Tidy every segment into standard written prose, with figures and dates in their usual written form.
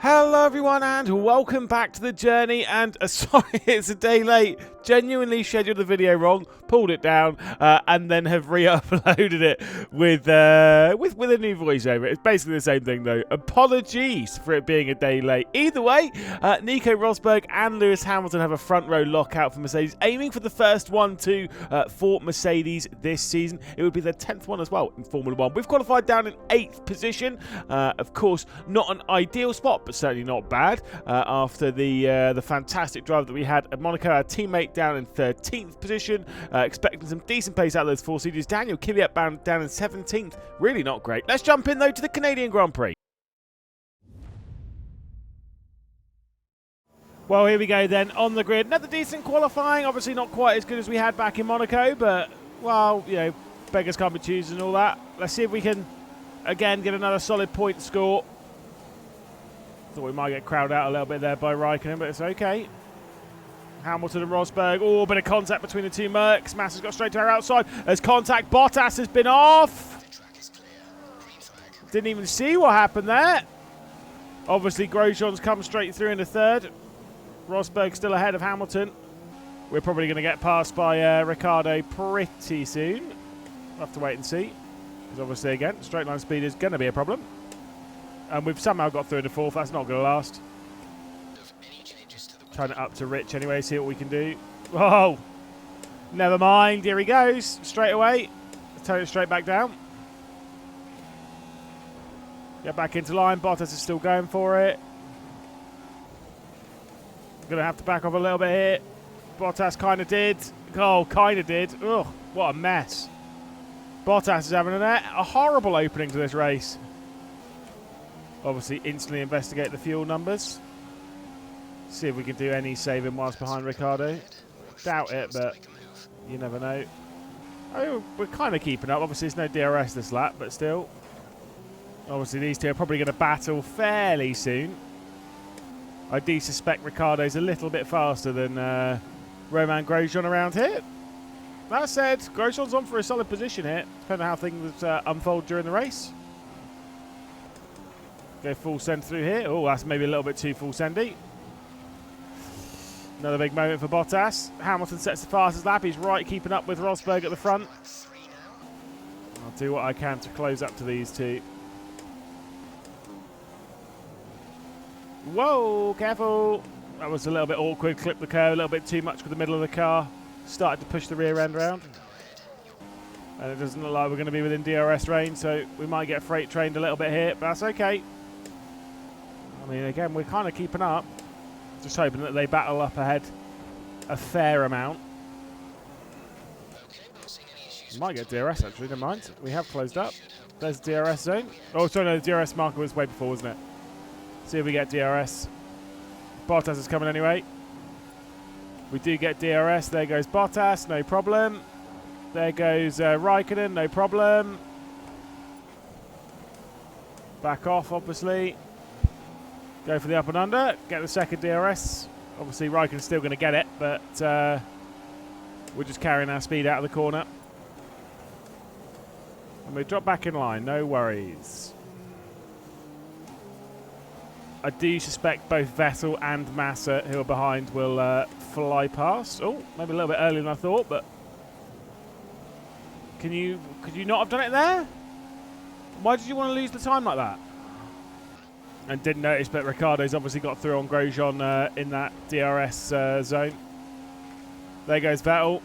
Hello everyone and welcome back to the journey, and sorry it's a day late. Genuinely scheduled the video wrong, pulled it down, and then have re-uploaded it with a new voiceover. It's basically the same thing though. Apologies for it being a day late. Either way, Nico Rosberg and Lewis Hamilton have a front row lockout for Mercedes, aiming for the first 1-2 for Mercedes this season. It would be their 10th one as well in Formula 1. We've qualified down in 8th position. Of course, not an ideal spot, but certainly not bad after the fantastic drive that we had at Monaco. Our teammate down in 13th position, expecting some decent pace out of those four seaters. Daniel Kvyat down in 17th, really not great. Let's jump in though to the Canadian Grand Prix. Well, here we go then on the grid. Another decent qualifying, obviously not quite as good as we had back in Monaco, but well, you know, beggars can't be choosers and all that. Let's see if we can again get another solid point score. Thought we might get crowded out a little bit there by Raikkonen, but it's okay. Hamilton and Rosberg. Oh, a bit of contact between the two Mercs. Massa's got straight to our outside. As contact, Bottas has been off. Didn't even see what happened there. Obviously, Grosjean's come straight through in the third. Rosberg still ahead of Hamilton. We're probably going to get passed by Ricciardo pretty soon. We'll have to wait and see. Because obviously, again, straight line speed is going to be a problem. And we've somehow got through in the fourth. That's not going to last. Trying it up to Rich anyway, see what we can do. Oh, never mind. Here he goes. Straight away. Turn it straight back down. Get back into line. Bottas is still going for it. Going to have to back off a little bit here. Bottas kind of did. Oh, kind of did. Ugh, what a mess. Bottas is having a horrible opening to this race. Obviously, instantly investigate the fuel numbers. See if we can do any saving whilst behind Ricciardo. Doubt it, but you never know. Oh, we're kind of keeping up. Obviously, there's no DRS this lap, but still. Obviously, these two are probably going to battle fairly soon. I do suspect Ricciardo's a little bit faster than Romain Grosjean around here. That said, Grosjean's on for a solid position here, depending on how things unfold during the race. Go full send through here. Oh, that's maybe a little bit too full sendy. Another big moment for Bottas. Hamilton sets the fastest lap. He's right keeping up with Rosberg at the front. I'll do what I can to close up to these two. Whoa, careful. That was a little bit awkward. Clipped the curve a little bit too much with the middle of the car. Started to push the rear end round. And it doesn't look like we're going to be within DRS range, so we might get freight trained a little bit here, but that's okay. I mean, again, we're kind of keeping up. Just hoping that they battle up ahead a fair amount. Might get DRS actually, never mind. We have closed up. There's the DRS zone. Oh, sorry, no, the DRS marker was way before, wasn't it? See if we get DRS. Bottas is coming anyway. We do get DRS. There goes Bottas, no problem. There goes Raikkonen, no problem. Back off, obviously. Go for the up and under, get the second DRS. Obviously, Raikkonen's still going to get it, but we're just carrying our speed out of the corner. And we drop back in line, no worries. I do suspect both Vettel and Massa, who are behind, will fly past. Oh, maybe a little bit earlier than I thought, but could you not have done it there? Why did you want to lose the time like that? And didn't notice, but Ricciardo's obviously got through on Grosjean in that DRS zone. There goes Vettel.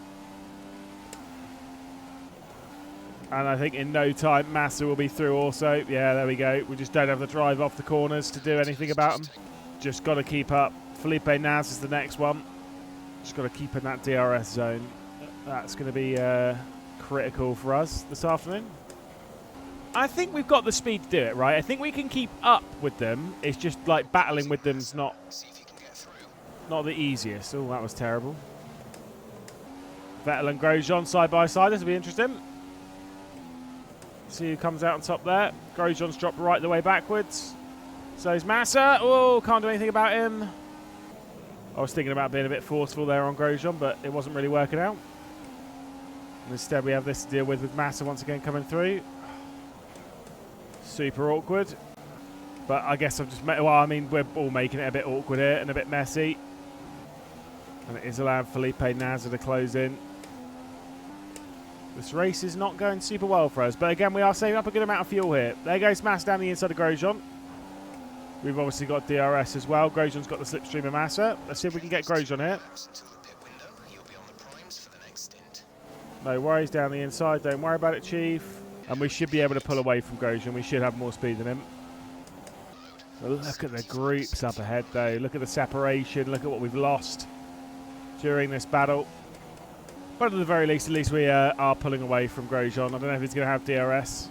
And I think in no time, Massa will be through also. Yeah, there we go. We just don't have the drive off the corners to do anything about them. Just got to keep up. Felipe Naz is the next one. Just got to keep in that DRS zone. That's going to be critical for us this afternoon. I think we've got the speed to do it, right? I think we can keep up with them. It's just like battling with them's not the easiest. Oh, that was terrible. Vettel and Grosjean side by side. This will be interesting. See who comes out on top there. Grosjean's dropped right the way backwards. So is Massa. Oh, can't do anything about him. I was thinking about being a bit forceful there on Grosjean, but it wasn't really working out. And instead we have this to deal with Massa once again coming through. Super awkward. But I guess I've just... Well, I mean, we're all making it a bit awkward here and a bit messy. And it is allowing Felipe Nasr to close in. This race is not going super well for us. But again, we are saving up a good amount of fuel here. There goes Massa down the inside of Grosjean. We've obviously got DRS as well. Grosjean's got the slipstream of Massa. Let's see if we can get Grosjean here. No worries down the inside. Don't worry about it, Chief. And we should be able to pull away from Grosjean. We should have more speed than him. But look at the groups up ahead, though. Look at the separation. Look at what we've lost during this battle. But at the very least, at least we are pulling away from Grosjean. I don't know if he's going to have DRS.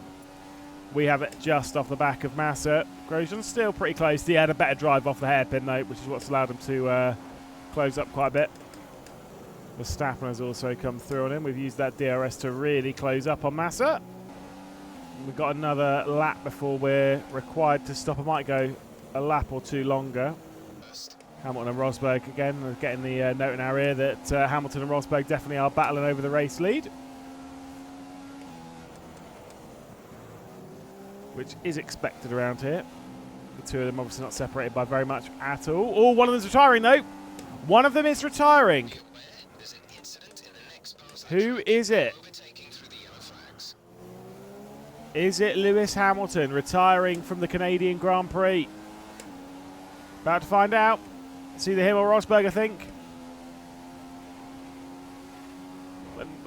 We have it just off the back of Massa. Grosjean's still pretty close. He had a better drive off the hairpin, though, which is what's allowed him to close up quite a bit. Verstappen has also come through on him. We've used that DRS to really close up on Massa. We've got another lap before we're required to stop. I might go a lap or two longer. Hamilton and Rosberg again. We're getting the note in our ear that Hamilton and Rosberg definitely are battling over the race lead, which is expected around here. The two of them obviously not separated by very much at all. Oh, one of them's retiring though. One of them is retiring. Who is it? Is it Lewis Hamilton retiring from the Canadian Grand Prix? About to find out. It's either him or Rosberg, I think.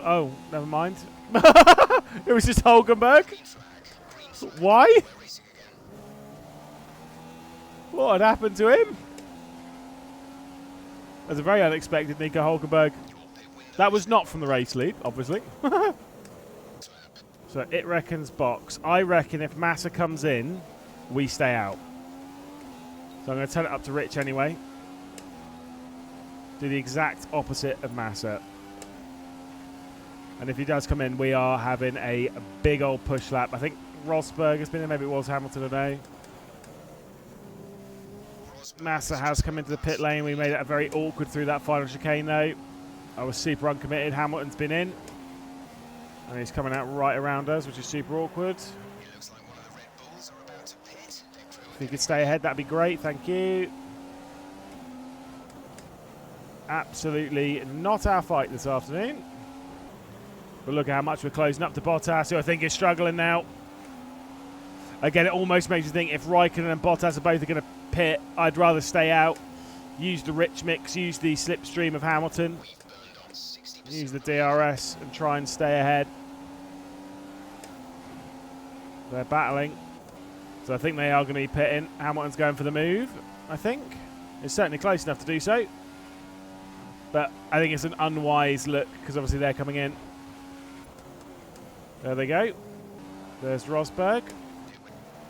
Oh, never mind. It was just Hulkenberg. Why? What had happened to him? That's a very unexpected Nico Hulkenberg. That was not from the race lead, obviously. So it reckons box. I reckon if Massa comes in, we stay out. So I'm going to turn it up to Rich anyway. Do the exact opposite of Massa. And if he does come in, we are having a big old push lap. I think Rosberg has been in. Maybe it was Hamilton today. Massa has come into the pit lane. We made it very awkward through that final chicane, though. I was super uncommitted. Hamilton's been in. And he's coming out right around us, which is super awkward. If he could stay ahead, that'd be great. Thank you. Absolutely not our fight this afternoon. But look at how much we're closing up to Bottas, who I think is struggling now. Again, it almost makes you think if Raikkonen and Bottas are both going to pit, I'd rather stay out. Use the rich mix, use the slipstream of Hamilton. Use the DRS and try and stay ahead. They're battling. So I think they are going to be pitting. Hamilton's going for the move, I think. It's certainly close enough to do so. But I think it's an unwise look because obviously they're coming in. There they go. There's Rosberg.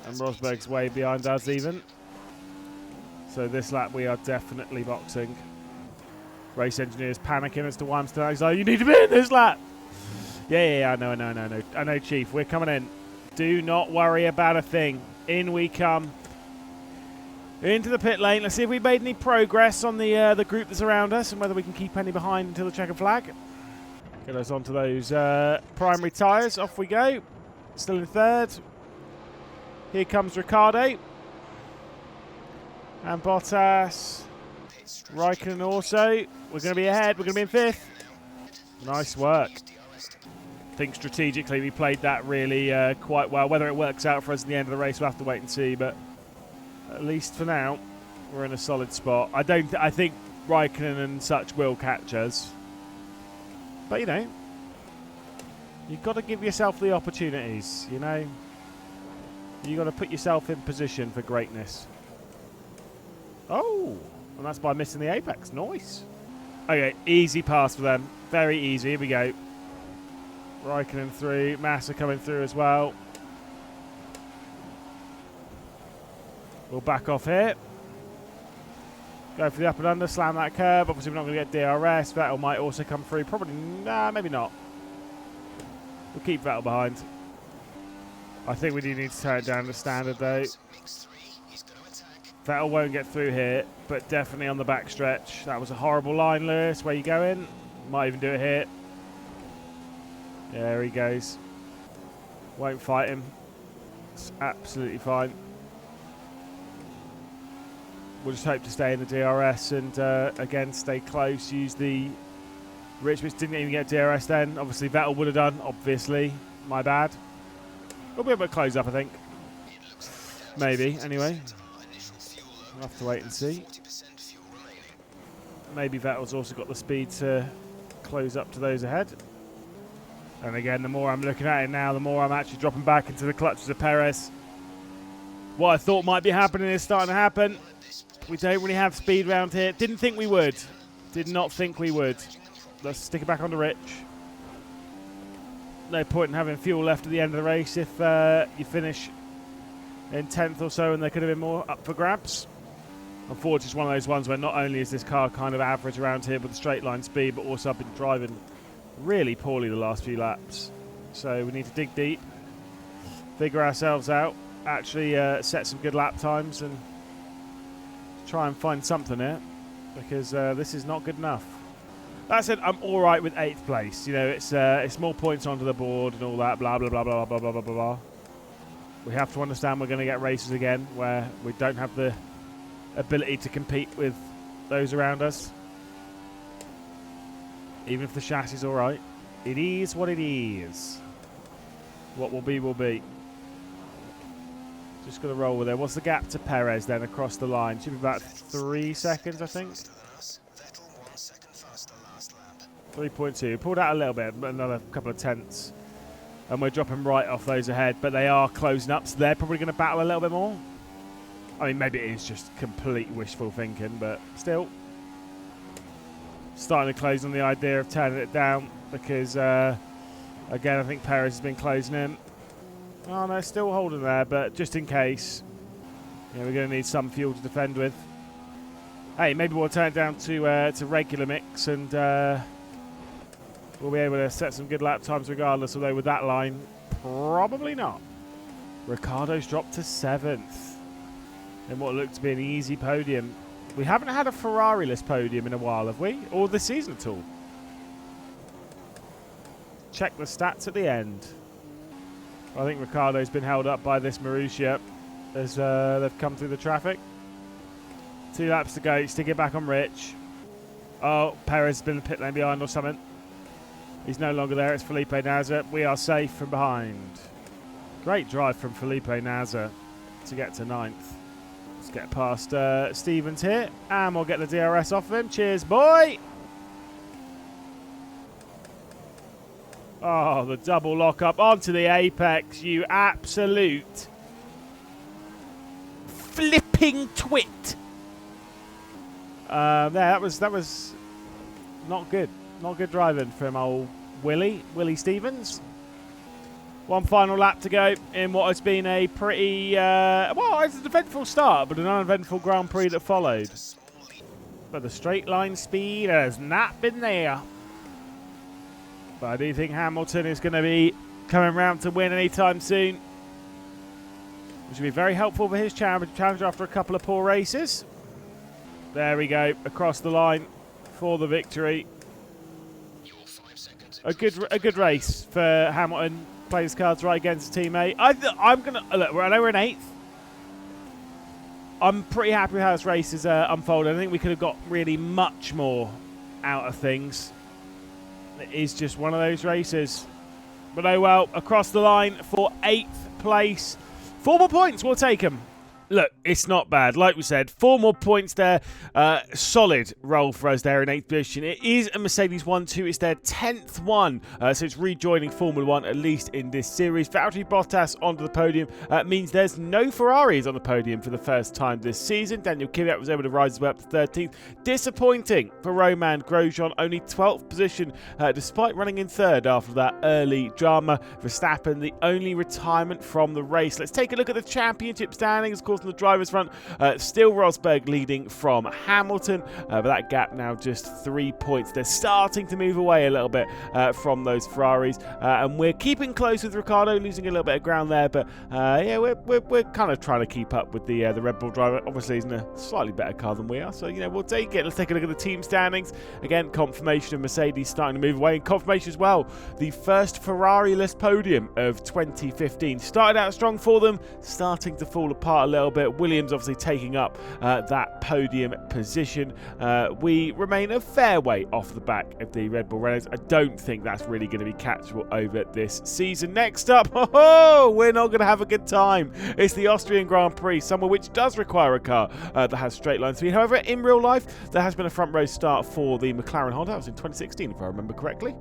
And Rosberg's way behind us even. So this lap we are definitely boxing. Race engineers panicking as to why I'm still like, oh, you need to be in this lap. Yeah, I know, Chief. We're coming in. Do not worry about a thing. In we come. Into the pit lane. Let's see if we made any progress on the group that's around us and whether we can keep any behind until the checkered flag. Get us onto those primary tyres. Off we go. Still in third. Here comes Ricciardo. And Bottas. Raikkonen also. We're going to be ahead. We're going to be in fifth. Nice work. I think strategically we played that really quite well. Whether it works out for us in the end of the race, we'll have to wait and see. But at least for now, we're in a solid spot. I think Raikkonen and such will catch us. But, you know, you've got to give yourself the opportunities, you know. You've got to put yourself in position for greatness. Oh, and that's by missing the apex. Nice. Okay, easy pass for them. Very easy. Here we go. Raikkonen through. Massa coming through as well. We'll back off here. Go for the up and under. Slam that curb. Obviously, we're not going to get DRS. Vettel might also come through. Probably, nah, maybe not. We'll keep Vettel behind. I think we do need to turn it down to standard, though. Vettel won't get through here, but definitely on the back stretch. That was a horrible line, Lewis. Where you going? Might even do it here. There he goes. Won't fight him. It's absolutely fine. we'll just hope to stay in the DRS and, again, stay close. Use the Rich, which didn't even get DRS then. Obviously, Vettel would have done, obviously. My bad. We'll be able to close up, I think. Maybe, anyway. We'll have to wait and see. Maybe Vettel's also got the speed to close up to those ahead. And again, the more I'm looking at it now, the more I'm actually dropping back into the clutches of Perez. What I thought might be happening is starting to happen. We don't really have speed around here. Didn't think we would. Did not think we would. Let's stick it back on the Rich. No point in having fuel left at the end of the race if you finish in 10th or so and there could have been more up for grabs. Unfortunately, it's one of those ones where not only is this car kind of average around here with the straight line speed, but also I've been driving really poorly the last few laps. So we need to dig deep, figure ourselves out, actually set some good lap times and try and find something here, because this is not good enough. That said, I'm all right with 8th place. You know, it's more points onto the board and all that, blah, blah, blah, blah, blah, blah, blah, blah, blah. We have to understand we're going to get races again where we don't have the ability to compete with those around us. Even if the chassis is all right. It is what it is. What will be, will be. Just going to roll with it. What's the gap to Perez then across the line? Should be about 3 seconds, I think. 3.2. Pulled out a little bit, another couple of tenths. And we're dropping right off those ahead, but they are closing up, so they're probably going to battle a little bit more. I mean, maybe it is just complete wishful thinking, but still. Starting to close on the idea of turning it down, because, again, I think Perez has been closing in. Oh, no, still holding there, but just in case, you know, we're going to need some fuel to defend with. Hey, maybe we'll turn it down to regular mix and we'll be able to set some good lap times regardless, although with that line, probably not. Ricciardo's dropped to 7th in what looked to be an easy podium. We haven't had a Ferrari-less podium in a while, have we? Or this season at all? Check the stats at the end. I think Ricciardo's been held up by this Marussia as they've come through the traffic. 2 laps to go. Stick it back on Rich. Oh, Perez has been in the pit lane behind or something. He's no longer there. It's Felipe Nasr. We are safe from behind. Great drive from Felipe Nasr to get to 9th. Let's get past Stevens here, and we'll get the DRS off of him. Cheers, boy! Oh, the double lock-up onto the apex, you absolute flipping twit. That was not good. Not good driving from old Willie Stevens. One final lap to go in what has been a pretty, well, it's an eventful start, but an uneventful Grand Prix that followed. But the straight line speed has not been there. But I do think Hamilton is going to be coming round to win anytime soon, which will be very helpful for his challenger after a couple of poor races. There we go, across the line for the victory. A good race for Hamilton. Play his cards right against his teammate. I'm gonna look. I know we're in 8th. I'm pretty happy with how this race is unfolded. I think we could have got really much more out of things. It is just one of those races. But oh well, across the line for 8th place. 4 more points, we'll take them. Look, it's not bad. Like we said, 4 more points there. Solid roll for us there in 8th position. It is a Mercedes 1-2. It's their 10th one. So it's rejoining Formula 1, at least in this series. Valtteri Bottas onto the podium means there's no Ferraris on the podium for the first time this season. Daniel Kvyat was able to rise up to 13th. Disappointing for Romain Grosjean. Only 12th position, despite running in 3rd after that early drama. Verstappen, the only retirement from the race. Let's take a look at the championship standings. Of course, on the driver's front, still Rosberg leading from Hamilton, but that gap now just 3 points. They're starting to move away a little bit from those Ferraris, and we're keeping close with Ricciardo, losing a little bit of ground there, but yeah, we're kind of trying to keep up with the Red Bull driver. Obviously, he's in a slightly better car than we are, so you know, we'll take it. Let's take a look at the team standings. Again, confirmation of Mercedes starting to move away, and confirmation as well, the first Ferrari-less podium of 2015. Started out strong for them, starting to fall apart a little little bit. Williams obviously taking up that podium position. We remain a fair way off the back of the Red Bull Renaults. I don't think that's really going to be catchable over this season. Next up, we're not going to have a good time. It's the Austrian Grand Prix, somewhere which does require a car that has straight line speed. However, in real life, there has been a front row start for the McLaren Honda. That was in 2016, if I remember correctly.